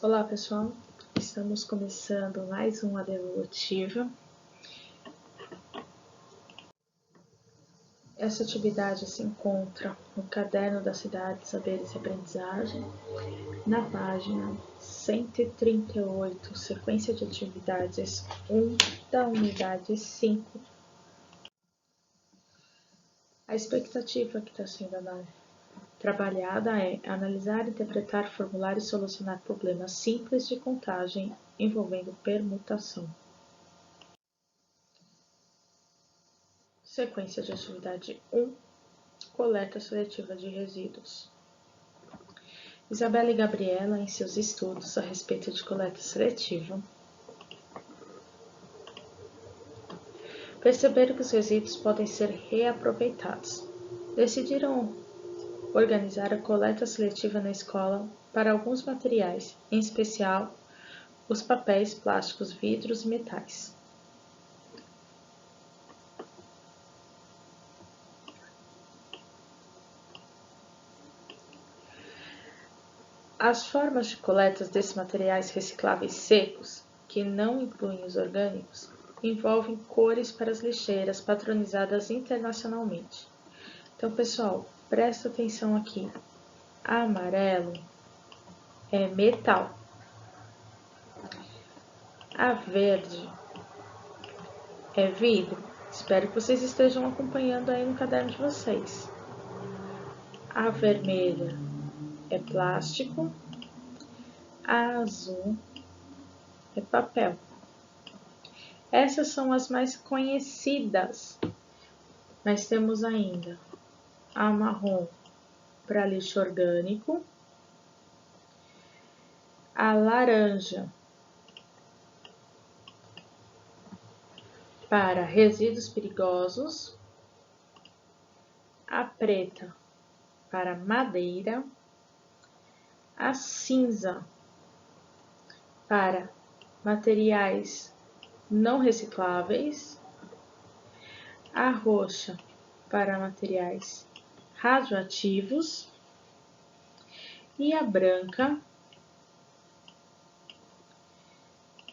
Olá pessoal, estamos começando mais uma devolutiva. Essa atividade se encontra no Caderno da Cidade Saberes e Aprendizagem, na página 138, sequência de atividades 1 da unidade 5. A expectativa que está sendo trabalhada é analisar, interpretar, formular e solucionar problemas simples de contagem envolvendo permutação. Sequência de atividade 1, coleta seletiva de resíduos. Isabela e Gabriela, em seus estudos a respeito de coleta seletiva, perceberam que os resíduos podem ser reaproveitados. Decidiram organizar a coleta seletiva na escola para alguns materiais, em especial os papéis, plásticos, vidros e metais. As formas de coleta desses materiais recicláveis secos, que não incluem os orgânicos, envolvem cores para as lixeiras padronizadas internacionalmente. Então, pessoal, presta atenção aqui. Amarelo é metal. A verde é vidro. Espero que vocês estejam acompanhando aí no caderno de vocês. A vermelha é plástico. A azul é papel. Essas são as mais conhecidas, mas temos ainda a marrom para lixo orgânico, a laranja para resíduos perigosos, a preta para madeira, a cinza para materiais não recicláveis, a roxa para materiais radioativos e a branca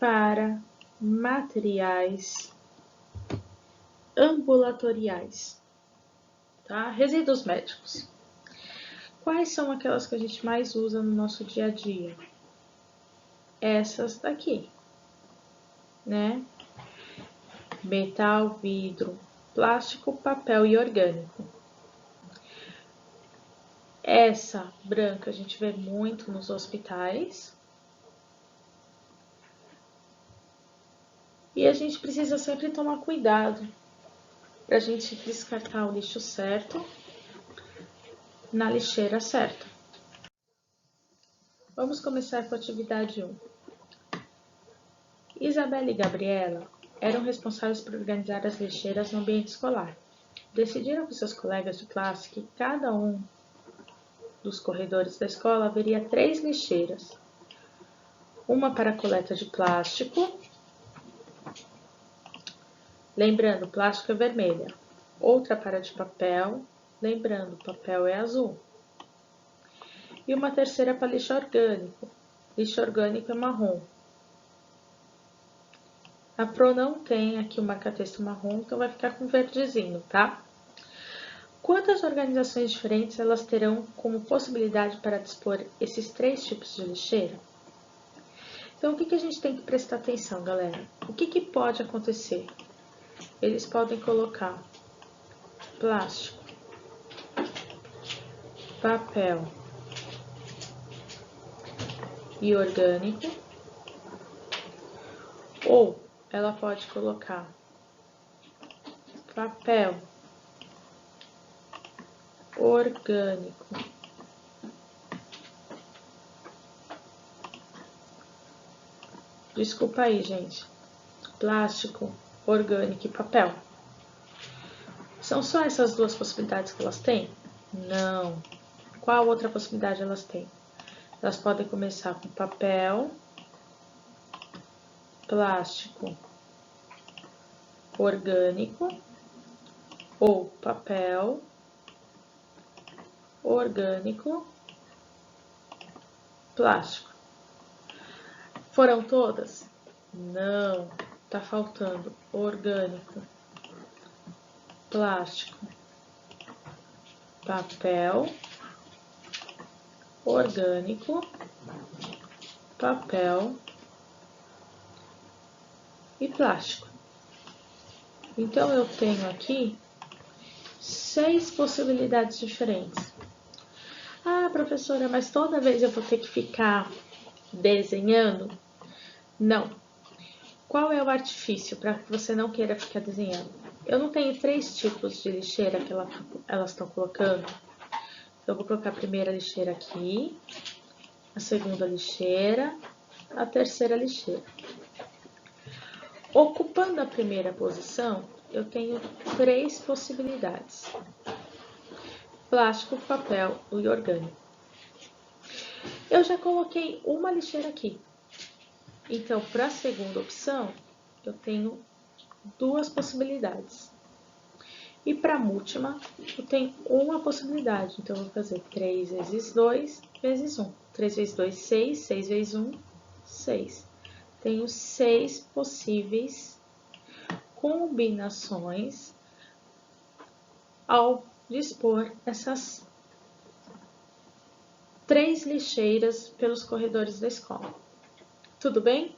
para materiais ambulatoriais, tá? Resíduos médicos. Quais são aquelas que a gente mais usa no nosso dia a dia? Essas daqui, né? Metal, vidro, plástico, papel e orgânico. Essa branca a gente vê muito nos hospitais. E a gente precisa sempre tomar cuidado para a gente descartar o lixo certo na lixeira certa. Vamos começar com a atividade 1. Isabela e Gabriela eram responsáveis por organizar as lixeiras no ambiente escolar. Decidiram com seus colegas de classe que cada um dos corredores da escola haveria 3 lixeiras. Uma para a coleta de plástico, lembrando, plástico é vermelha. Outra para de papel, lembrando, papel é azul. E uma terceira para lixo orgânico. Lixo orgânico é marrom. A Pro não tem aqui o marca-texto marrom, então vai ficar com verdezinho, tá? Quantas organizações diferentes elas terão como possibilidade para dispor esses 3 tipos de lixeira? Então, o que a gente tem que prestar atenção, galera? O que pode acontecer? Eles podem colocar plástico, papel e orgânico, ou ela pode colocar papel, orgânico, desculpa aí, gente, plástico, orgânico e papel. São só essas 2 possibilidades que elas têm? Não. Qual outra possibilidade elas têm? Elas podem começar com papel, plástico, orgânico ou papel, orgânico, plástico. Foram todas? Não, tá faltando orgânico, plástico, papel, orgânico, papel e plástico. Então, eu tenho aqui 6 possibilidades diferentes. Ah, professora, mas toda vez eu vou ter que ficar desenhando? Não. Qual é o artifício para que você não queira ficar desenhando? Eu não tenho 3 tipos de lixeira que elas estão colocando. Eu vou colocar a primeira lixeira aqui, a segunda lixeira, a terceira lixeira. Ocupando a primeira posição, eu tenho 3 possibilidades: plástico, papel e orgânico. Eu já coloquei uma lixeira aqui. Então, para a segunda opção, eu tenho 2 possibilidades. E para a última, eu tenho uma possibilidade. Então, eu vou fazer 3 vezes 2 vezes 1. 3 vezes 2, 6. 6 vezes 1, 6. Tenho 6 possíveis combinações ao dispor essas 3 lixeiras pelos corredores da escola. Tudo bem?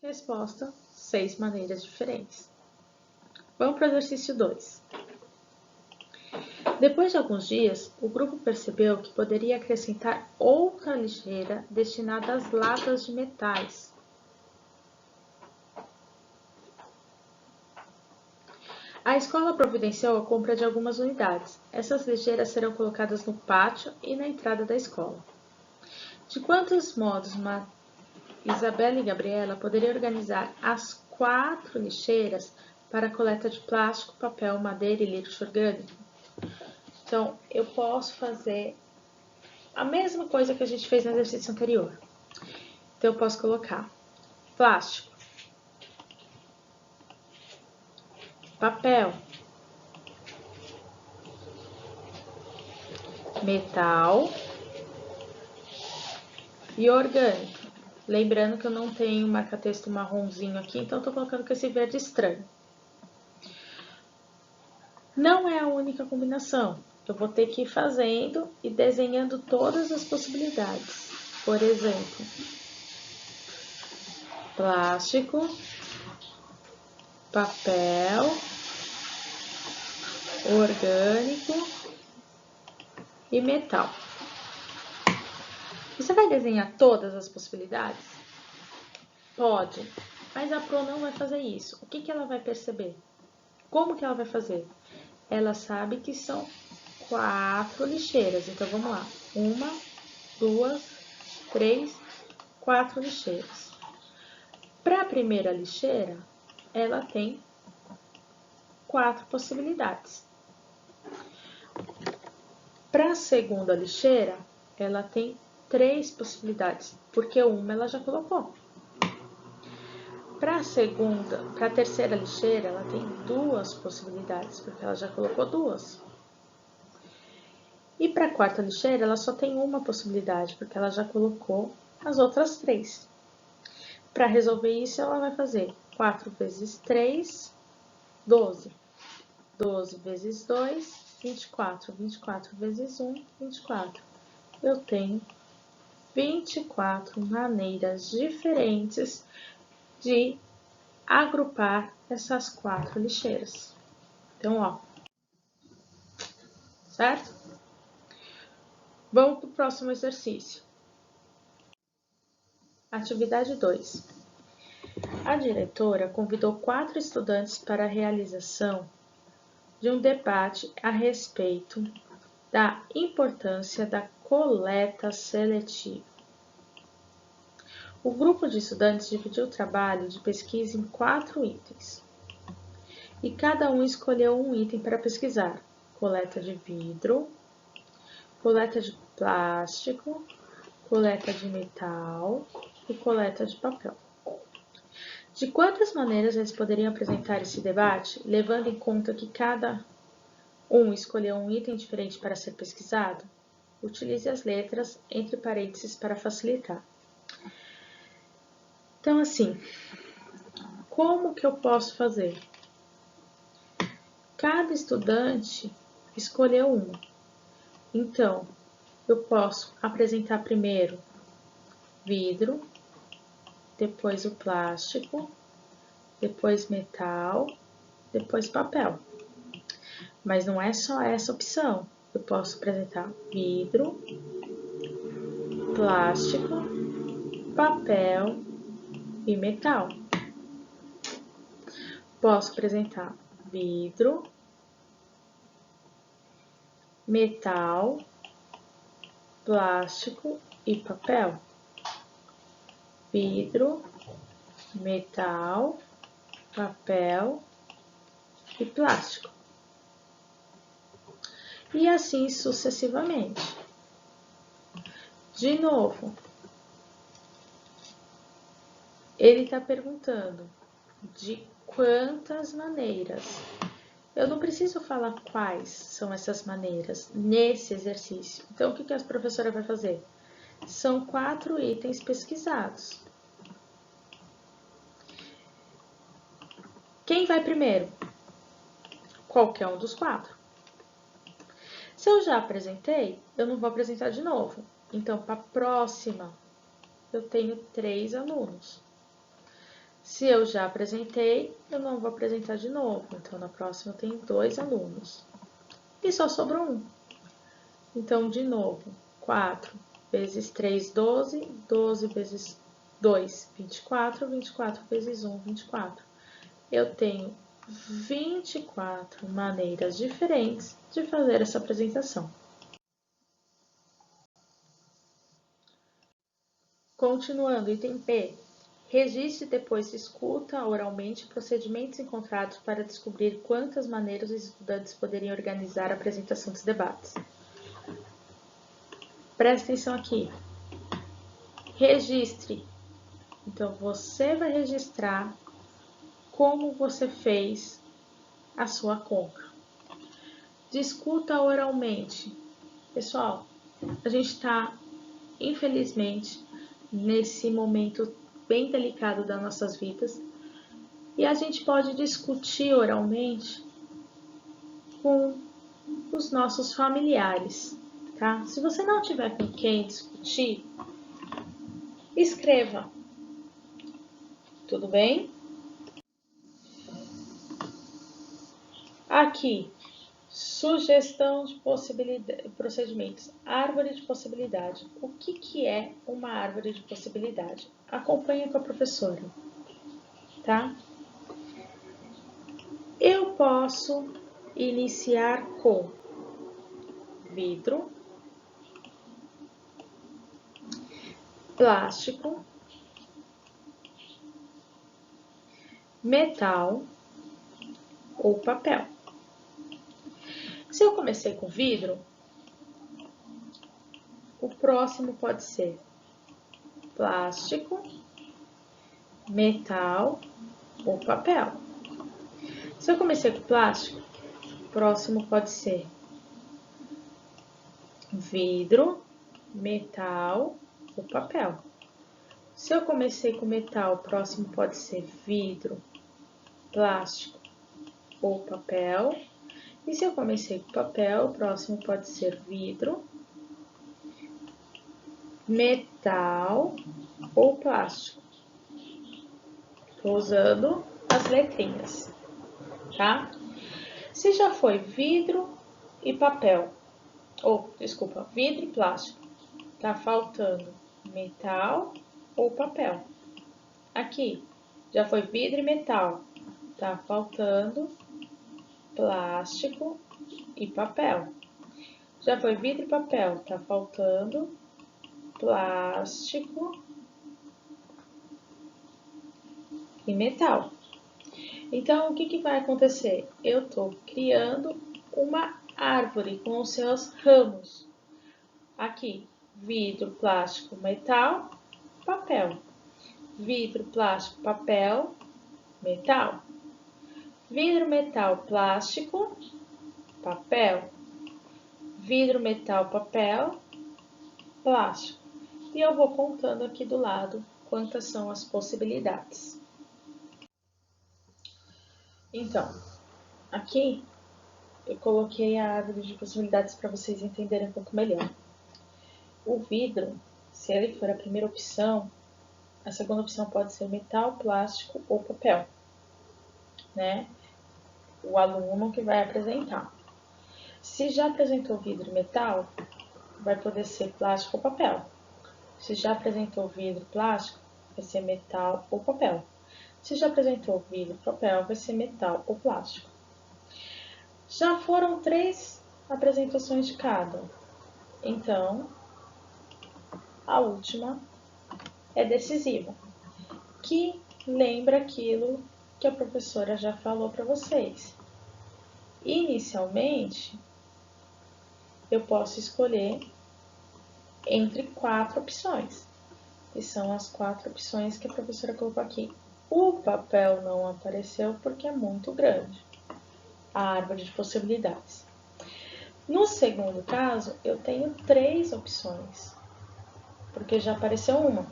Resposta: 6 maneiras diferentes. Vamos para o exercício 2. Depois de alguns dias, o grupo percebeu que poderia acrescentar outra lixeira destinada às latas de metais. A escola providenciou a compra de algumas unidades. Essas lixeiras serão colocadas no pátio e na entrada da escola. De quantos modos Isabela e Gabriela poderiam organizar as 4 lixeiras para a coleta de plástico, papel, madeira e lixo orgânico? Então, eu posso fazer a mesma coisa que a gente fez no exercício anterior. Então, eu posso colocar plástico, papel, metal e orgânico. Lembrando que eu não tenho marca-texto marronzinho aqui, então eu tô colocando com esse verde estranho. Não é a única combinação. Eu vou ter que ir fazendo e desenhando todas as possibilidades. Por exemplo, plástico, papel, orgânico e metal. Você vai desenhar todas as possibilidades? Pode, mas a Pro não vai fazer isso. O que ela vai perceber? Como que ela vai fazer? Ela sabe que são 4 lixeiras. Então, vamos lá. 1, 2, 3, 4 lixeiras. Para a primeira lixeira, ela tem 4 possibilidades. Para a segunda lixeira, ela tem 3 possibilidades, porque uma ela já colocou. Para a terceira lixeira, ela tem 2 possibilidades, porque ela já colocou 2. E para a quarta lixeira, ela só tem uma possibilidade, porque ela já colocou as outras 3. Para resolver isso, ela vai fazer 4 vezes 3, 12. 12 vezes 2, 24. 24 vezes 1, 24. Eu tenho 24 maneiras diferentes de agrupar essas 4 lixeiras. Então, ó, certo? Vamos para o próximo exercício. Atividade 2. A diretora convidou 4 estudantes para a realização de um debate a respeito da importância da coleta seletiva. O grupo de estudantes dividiu o trabalho de pesquisa em 4 itens. E cada um escolheu um item para pesquisar: coleta de vidro, coleta de plástico, coleta de metal e coleta de papel. De quantas maneiras eles poderiam apresentar esse debate, levando em conta que cada um escolheu um item diferente para ser pesquisado? Utilize as letras entre parênteses para facilitar. Então, assim, como que eu posso fazer? Cada estudante escolheu uma. Então, eu posso apresentar primeiro vidro, depois o plástico, depois metal, depois papel. Mas não é só essa opção. Eu posso apresentar vidro, plástico, papel e metal. Posso apresentar vidro, metal, plástico e papel. Vidro, metal, papel e plástico. E assim sucessivamente. De novo, ele está perguntando de quantas maneiras. Eu não preciso falar quais são essas maneiras nesse exercício. Então, o que a professora vai fazer? São 4 itens pesquisados. Quem vai primeiro? Qualquer um dos 4. Se eu já apresentei, eu não vou apresentar de novo. Então, para a próxima, eu tenho 3 alunos. Se eu já apresentei, eu não vou apresentar de novo. Então, na próxima, eu tenho 2 alunos. E só sobrou um. Então, de novo, 4 vezes 3, 12. 12 vezes 2, 24. 24 vezes 1, 24. Eu tenho 24 maneiras diferentes de fazer essa apresentação. Continuando, item P. Registre e depois escuta oralmente procedimentos encontrados para descobrir quantas maneiras os estudantes poderiam organizar a apresentação dos debates. Presta atenção aqui. Registre. Então, você vai registrar como você fez a sua conca. Discuta oralmente. Pessoal, a gente está, infelizmente, nesse momento bem delicado das nossas vidas, e a gente pode discutir oralmente com os nossos familiares, tá? Se você não tiver com quem discutir, escreva. Tudo bem? Aqui, sugestão de procedimentos. Árvore de possibilidade. O que é uma árvore de possibilidade? Acompanhe com a professora, tá? Eu posso iniciar com vidro, plástico, metal ou papel. Se eu comecei com vidro, o próximo pode ser plástico, metal ou papel. Se eu comecei com plástico, o próximo pode ser vidro, metal ou papel. Se eu comecei com metal, o próximo pode ser vidro, plástico ou papel. E se eu comecei com papel, o próximo pode ser vidro, metal ou plástico. Estou usando as letrinhas, tá? Se já foi vidro e papel, desculpa, vidro e plástico, tá faltando metal ou papel. Aqui, já foi vidro e metal, tá faltando plástico e papel. Já foi vidro e papel, tá faltando plástico e metal. Então, o que vai acontecer? Eu estou criando uma árvore com os seus ramos. Aqui, vidro, plástico, metal, papel. Vidro, plástico, papel, metal. Vidro, metal, plástico, papel. Vidro, metal, papel, plástico. E eu vou contando aqui do lado quantas são as possibilidades. Então, aqui eu coloquei a árvore de possibilidades para vocês entenderem um pouco melhor. O vidro, se ele for a primeira opção, a segunda opção pode ser metal, plástico ou papel, né? O aluno que vai apresentar. Se já apresentou vidro e metal, vai poder ser plástico ou papel. Se já apresentou vidro e plástico, vai ser metal ou papel. Se já apresentou vidro e papel, vai ser metal ou plástico. Já foram 3 apresentações de cada. Então, a última é decisiva, que lembra aquilo que a professora já falou para vocês. Inicialmente, eu posso escolher entre 4 opções, que são as 4 opções que a professora colocou aqui. O papel não apareceu porque é muito grande, a árvore de possibilidades. No segundo caso, eu tenho 3 opções, porque já apareceu uma.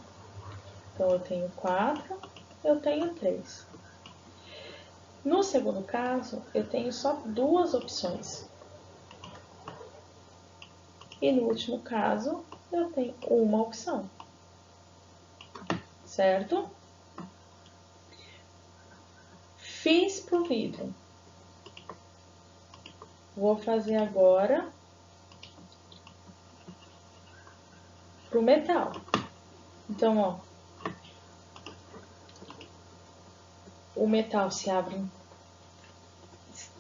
Então, eu tenho 4, eu tenho 3. No segundo caso, eu tenho só 2 opções. E no último caso, eu tenho uma opção. Certo? Fiz pro vidro. Vou fazer agora pro metal. Então, ó, o metal se abre,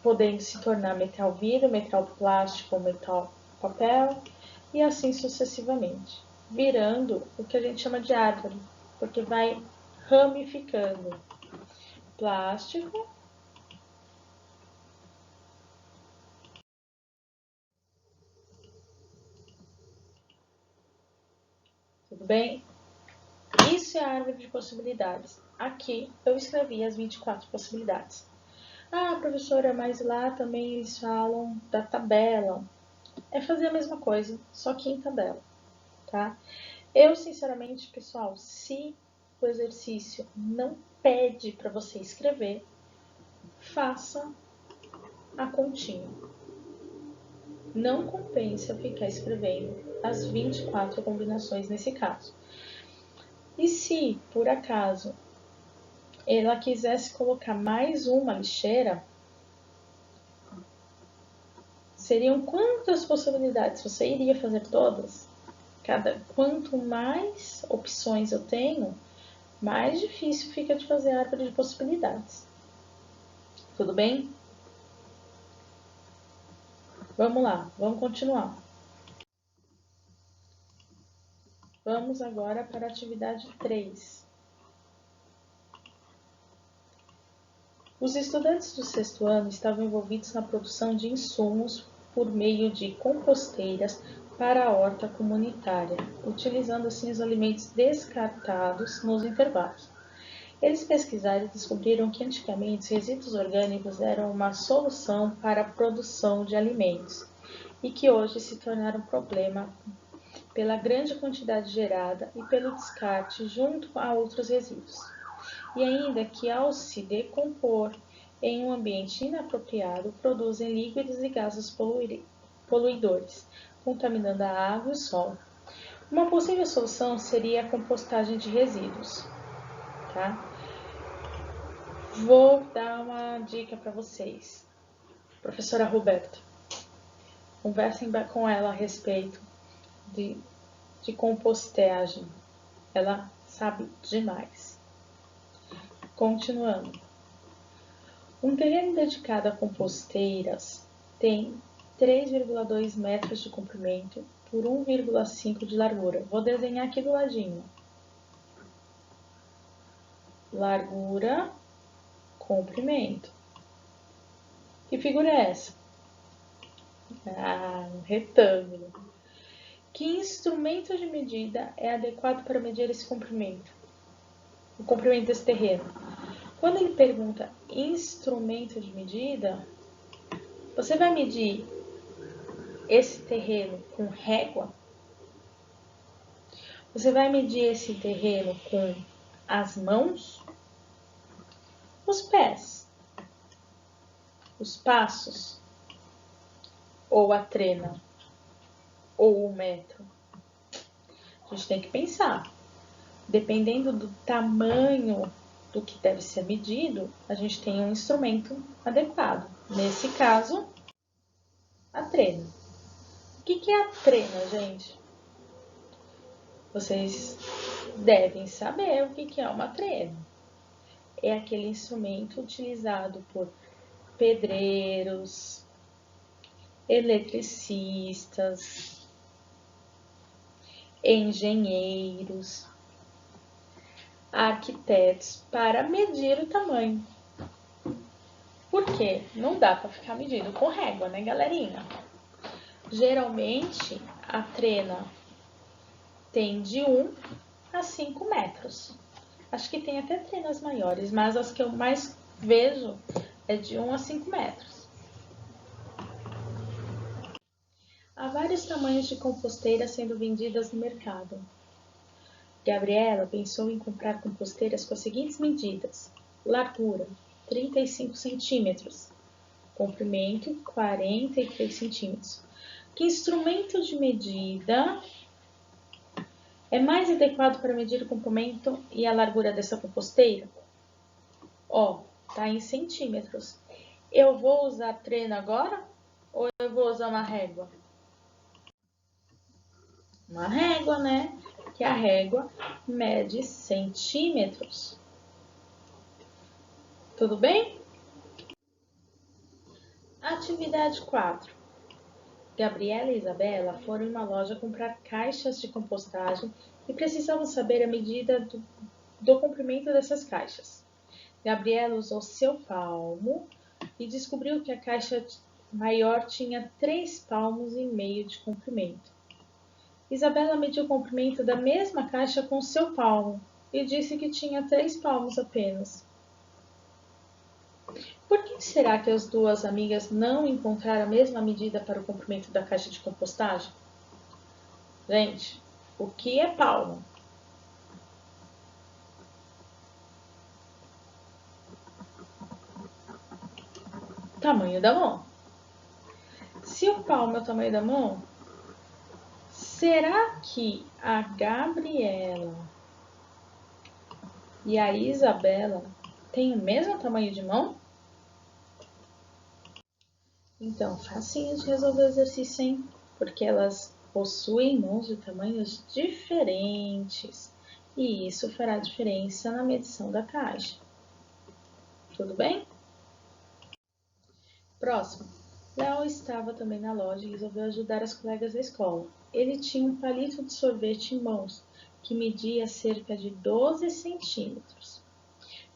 podendo se tornar metal vidro, metal plástico ou metal papel, e assim sucessivamente, virando o que a gente chama de árvore, porque vai ramificando. Plástico, tudo bem? Isso é a árvore de possibilidades. Aqui eu escrevi as 24 possibilidades. Ah, professora, mas lá também eles falam da tabela. É fazer a mesma coisa, só que em tabela, tá? Eu, sinceramente, pessoal, se o exercício não pede para você escrever, faça a continha. Não compensa ficar escrevendo as 24 combinações nesse caso. E se, por acaso, ela quisesse colocar mais uma lixeira, seriam quantas possibilidades? Você iria fazer todas? Quanto mais opções eu tenho, mais difícil fica de fazer a árvore de possibilidades. Tudo bem? Vamos lá, vamos continuar. Vamos agora para a atividade 3. Os estudantes do 6º ano estavam envolvidos na produção de insumos por meio de composteiras para a horta comunitária, utilizando assim os alimentos descartados nos intervalos. Eles pesquisaram e descobriram que antigamente os resíduos orgânicos eram uma solução para a produção de alimentos e que hoje se tornaram um problema pela grande quantidade gerada e pelo descarte junto a outros resíduos. E ainda que ao se decompor em um ambiente inapropriado, produzem líquidos e gases poluidores, contaminando a água e o solo. Uma possível solução seria a compostagem de resíduos, tá? Vou dar uma dica para vocês. Professora Roberta, conversem com ela a respeito de compostagem. Ela sabe demais. Continuando. Um terreno dedicado a composteiras tem 3,2 metros de comprimento por 1,5 de largura. Vou desenhar aqui do ladinho. Largura, comprimento. Que figura é essa? Ah, um retângulo. Que instrumento de medida é adequado para medir esse comprimento? O comprimento desse terreno. Quando ele pergunta instrumento de medida, você vai medir esse terreno com régua? Você vai medir esse terreno com As mãos, os pés, os passos, ou a trena, ou o metro? A gente tem que pensar. Dependendo do tamanho do que deve ser medido, a gente tem um instrumento adequado. Nesse caso, a trena. O que é a trena, gente? Vocês devem saber o que é uma trena. É aquele instrumento utilizado por pedreiros, eletricistas, engenheiros, arquitetos para medir o tamanho. Por quê? Não dá para ficar medindo com régua, né, galerinha? Geralmente, a trena tem de 1 a 5 metros. Acho que tem até trenas maiores, mas as que eu mais vejo é de 1 a 5 metros. Há vários tamanhos de composteiras sendo vendidas no mercado. Gabriela pensou em comprar composteiras com as seguintes medidas: largura, 35 centímetros, comprimento, 43 centímetros. Que instrumento de medida é mais adequado para medir o comprimento e a largura dessa composteira? Ó, tá em centímetros. Eu vou usar trena agora ou eu vou usar uma régua? Uma régua, né? Que a régua mede centímetros. Tudo bem? Atividade 4. Gabriela e Isabela foram em uma loja comprar caixas de compostagem e precisavam saber a medida do comprimento dessas caixas. Gabriela usou seu palmo e descobriu que a caixa maior tinha 3,5 palmos de comprimento. Isabela mediu o comprimento da mesma caixa com seu palmo e disse que tinha 3 palmos apenas. Por que será que as duas amigas não encontraram a mesma medida para o comprimento da caixa de compostagem? Gente, o que é palmo? Tamanho da mão. Se o palmo é o tamanho da mão, será que a Gabriela e a Isabela têm o mesmo tamanho de mão? Então, facinho de resolver o exercício, hein? Porque elas possuem mãos de tamanhos diferentes. E isso fará diferença na medição da caixa. Tudo bem? Próximo. Léo estava também na loja e resolveu ajudar as colegas da escola. Ele tinha um palito de sorvete em mãos, que media cerca de 12 centímetros.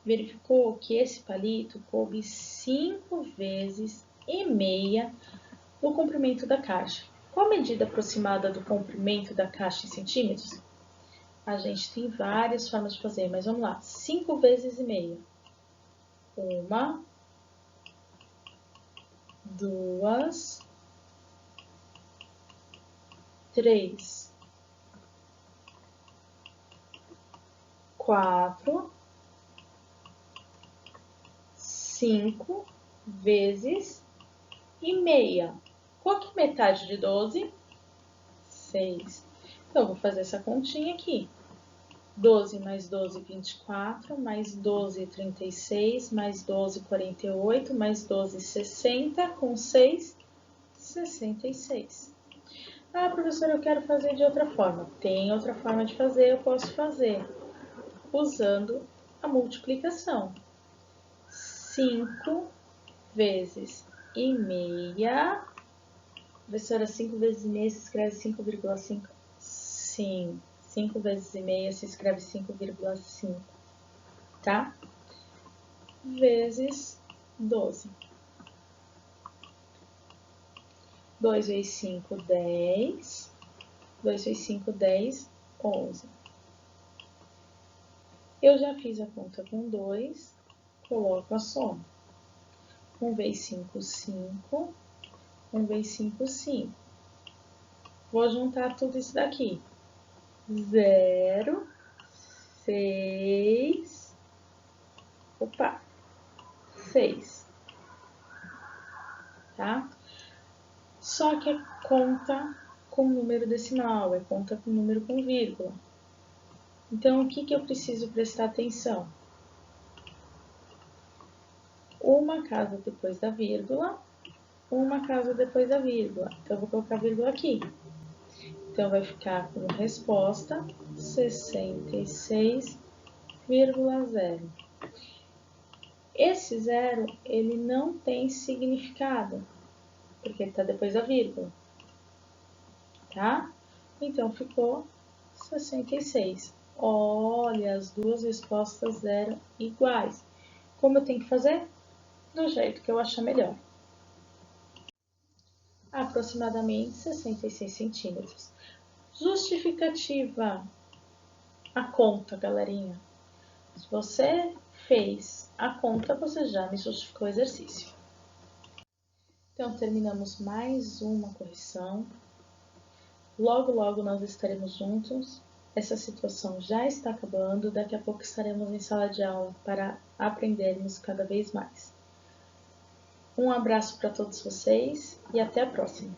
Verificou que esse palito coube 5 vezes e meia no comprimento da caixa. Qual a medida aproximada do comprimento da caixa em centímetros? A gente tem várias formas de fazer, mas vamos lá. 5 vezes e meia. 1, 2, 3, 4, 5 vezes e meia. Qual que é metade de 12? 6. Então, eu vou fazer essa continha aqui. 12 mais 12, 24, mais 12, 36, mais 12, 48, mais 12, 60, com 6, 66. Ah, professora, eu quero fazer de outra forma. Tem outra forma de fazer, eu posso fazer usando a multiplicação. 5 vezes e meia. Professora, 5 vezes e meia se escreve 5,5? Sim, 5 vezes e meia se escreve 5,5, tá? Vezes 12. 2 vezes 5, 10. 2 vezes 5, 10, 11. Eu já fiz a conta com 2, coloco a soma. 1 vezes 5, 5. 1 vezes 5, 5. Vou juntar tudo isso daqui. 0, 6, opa, 6, tá? Só que é conta com número decimal, é conta com número com vírgula. Então, o que eu preciso prestar atenção? Uma casa depois da vírgula, uma casa depois da vírgula. Então, eu vou colocar a vírgula aqui. Então, vai ficar como resposta 66,0. Esse zero, ele não tem significado, porque ele está depois da vírgula, tá? Então, ficou 66. Olha, as duas respostas eram iguais. Como eu tenho que fazer? Do jeito que eu achar melhor. Aproximadamente 66 centímetros. Justificativa. A conta, galerinha. Se você fez a conta, você já me justificou o exercício. Então, terminamos mais uma correção. Logo, logo nós estaremos juntos. Essa situação já está acabando. Daqui a pouco estaremos em sala de aula para aprendermos cada vez mais. Um abraço para todos vocês e até a próxima!